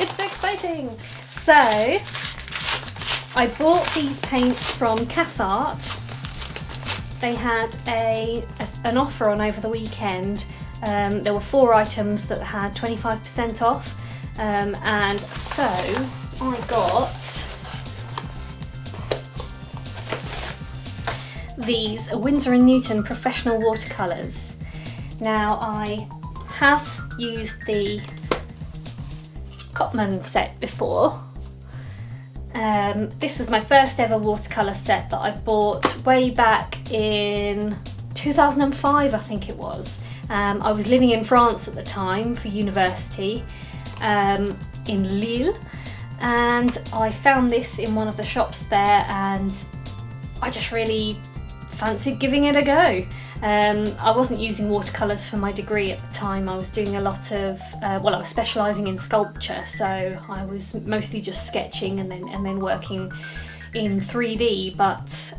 It's so exciting. So I bought these paints from Cassart. They had an offer on over the weekend. There were 4 items that had 25% off, and so I got these Winsor and Newton professional watercolours. Now I have used the Cotman set before. This was my first ever watercolour set that I bought way back in 2005, I think it was. I was living in France at the time for university, in Lille, and I found this in one of the shops there, and I just really fancied giving it a go. I wasn't using watercolours for my degree at the time. I was doing a lot of, I was specialising in sculpture, so I was mostly just sketching and then working in 3D, but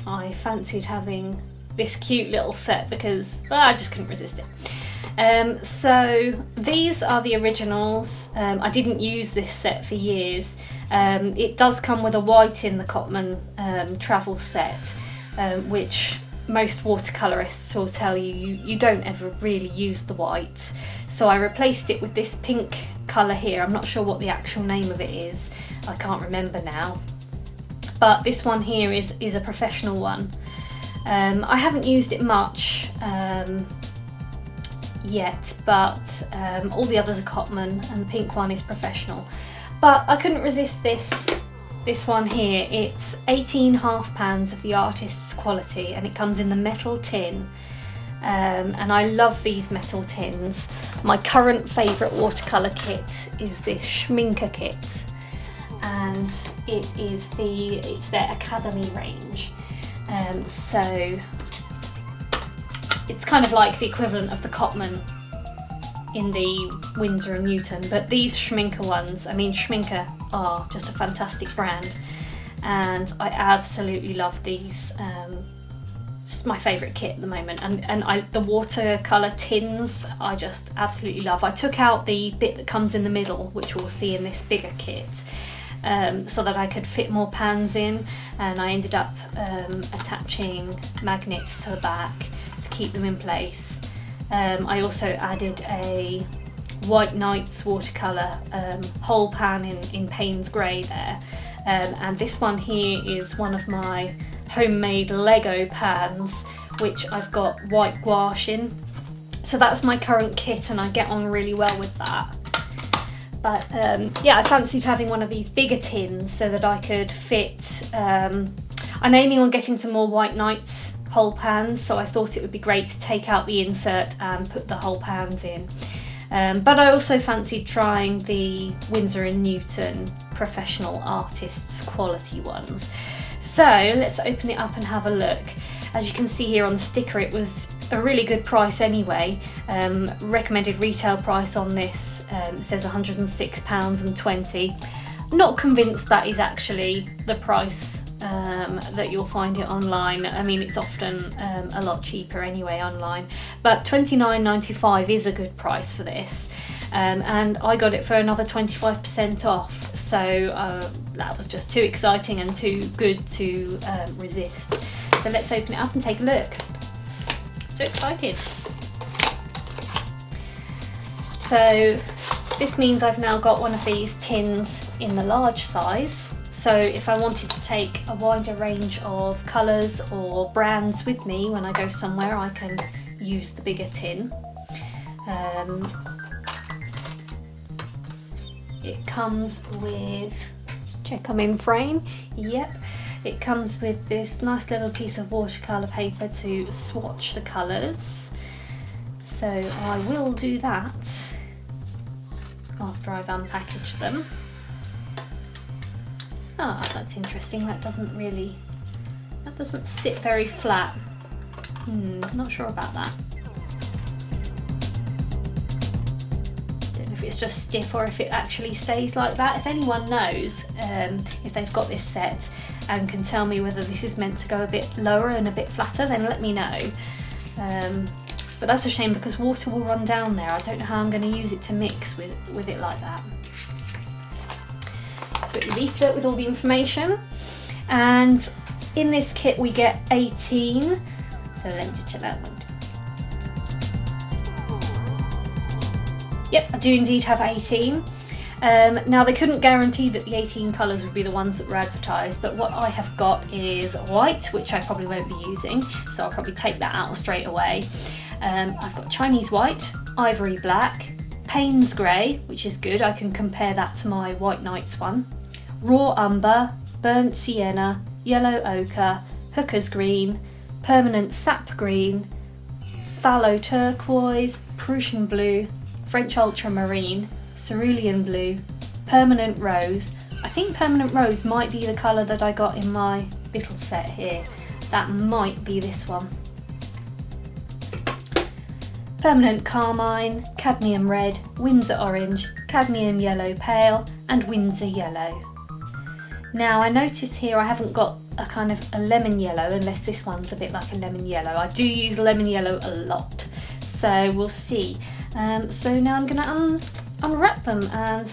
I fancied having this cute little set because I just couldn't resist it. So these are the originals. I didn't use this set for years. It does come with a white in the Cotman travel set, which most watercolourists will tell you, you don't ever really use the white. So I replaced it with this pink colour here. I'm not sure what the actual name of it is. I can't remember now. But this one here is a professional one. I haven't used it much yet, but all the others are Cotman and the pink one is professional. But I couldn't resist this one here. It's 18.5 pounds of the artist's quality, and it comes in the metal tin. And I love these metal tins. My current favourite watercolour kit is this Schminker kit, and it's their Academy range. So it's kind of like the equivalent of the Cotman in the Winsor and Newton, but these Schminker ones, I mean, Schminker are just a fantastic brand, and I absolutely love these. It's my favourite kit at the moment, and the watercolour tins I just absolutely love. I took out the bit that comes in the middle, which we'll see in this bigger kit, so that I could fit more pans in, and I ended up attaching magnets to the back to keep them in place. I also added a White Nights watercolour whole pan in Payne's Grey there, and this one here is one of my homemade Lego pans, which I've got white gouache in. So that's my current kit, and I get on really well with that. But yeah, I fancied having one of these bigger tins so that I could fit. I'm aiming on getting some more White Nights whole pans, so I thought it would be great to take out the insert and put the whole pans in. But I also fancied trying the Winsor and Newton professional artists quality ones. So let's open it up and have a look. As you can see here on the sticker, it was a really good price anyway. Recommended retail price on this says £106.20. Not convinced that is actually the price that you'll find it online. I mean, it's often a lot cheaper anyway online, but £29.95 is a good price for this, and I got it for another 25% off, so that was just too exciting and too good to resist. So let's open it up and take a look. So excited. So this means I've now got one of these tins in the large size. So if I wanted to take a wider range of colours or brands with me when I go somewhere, I can use the bigger tin. It comes with, check I'm in frame, yep. It comes with this nice little piece of watercolour paper to swatch the colours. So I will do that after I've unpackaged them. Ah, that's interesting. That doesn't sit very flat. Not sure about that. Don't know if it's just stiff or if it actually stays like that. If anyone knows, if they've got this set and can tell me whether this is meant to go a bit lower and a bit flatter, then let me know. But that's a shame because water will run down there. I don't know how I'm going to use it to mix with it like that. quick leaflet with all the information. And in this kit we get 18. So let me just check that one. Yep, I do indeed have 18. Now they couldn't guarantee that the 18 colours would be the ones that were advertised, but what I have got is white, which I probably won't be using, so I'll probably take that out straight away. I've got Chinese white, ivory black, Payne's grey, which is good, I can compare that to my White Nights one, raw umber, burnt sienna, yellow ochre, hooker's green, permanent sap green, phthalo turquoise, Prussian blue, French ultramarine, cerulean blue, permanent rose. I think permanent rose might be the colour that I got in my Biddle set here. That might be this one. Permanent carmine, cadmium red, Winsor orange, cadmium yellow pale and Winsor yellow. Now I notice here I haven't got a kind of a lemon yellow, unless this one's a bit like a lemon yellow. I do use lemon yellow a lot, so we'll see. So now I'm going to unwrap them and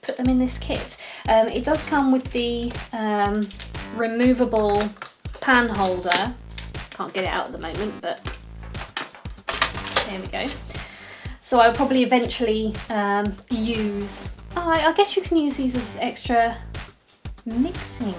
put them in this kit. It does come with the removable pan holder. Can't get it out at the moment, but there we go. So I'll probably eventually use, I guess you can use these as extra mixing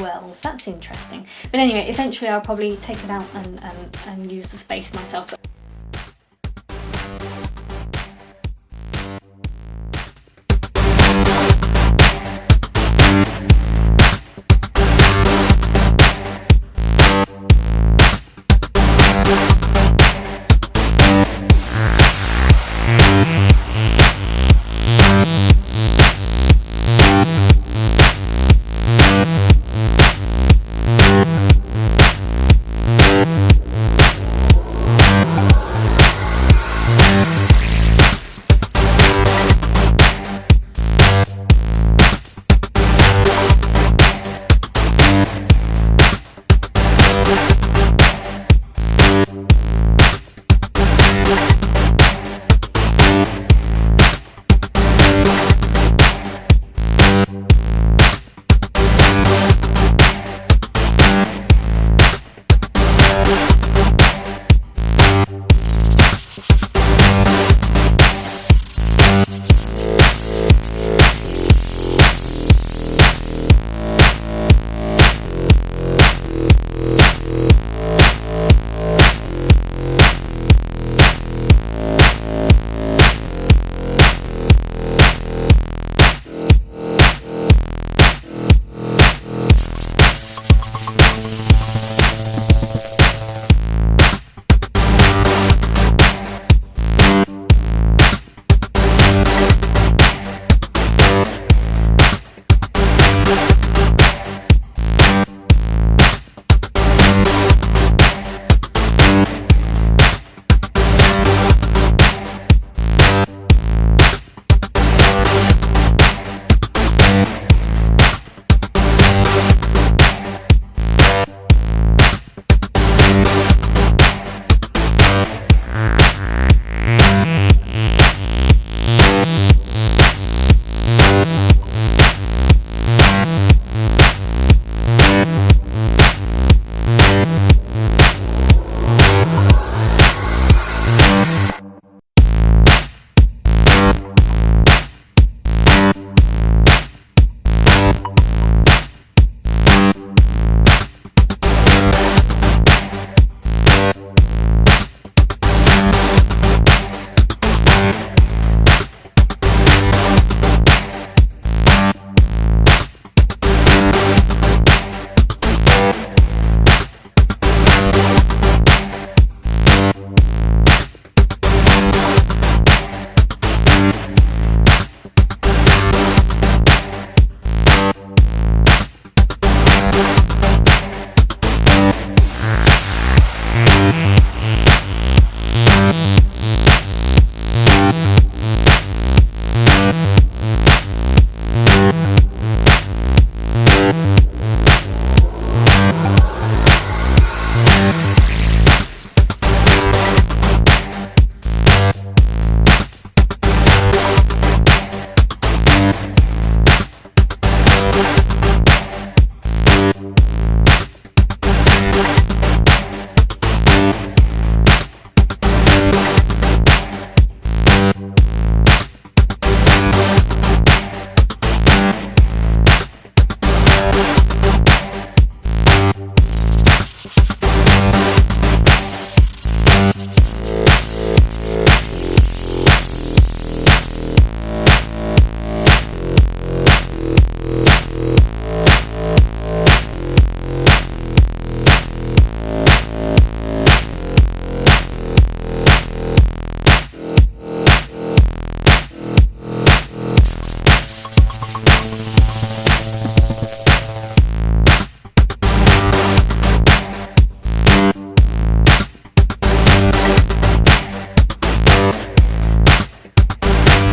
wells. That's interesting. But anyway, eventually I'll probably take it out and use the space myself.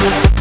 bye.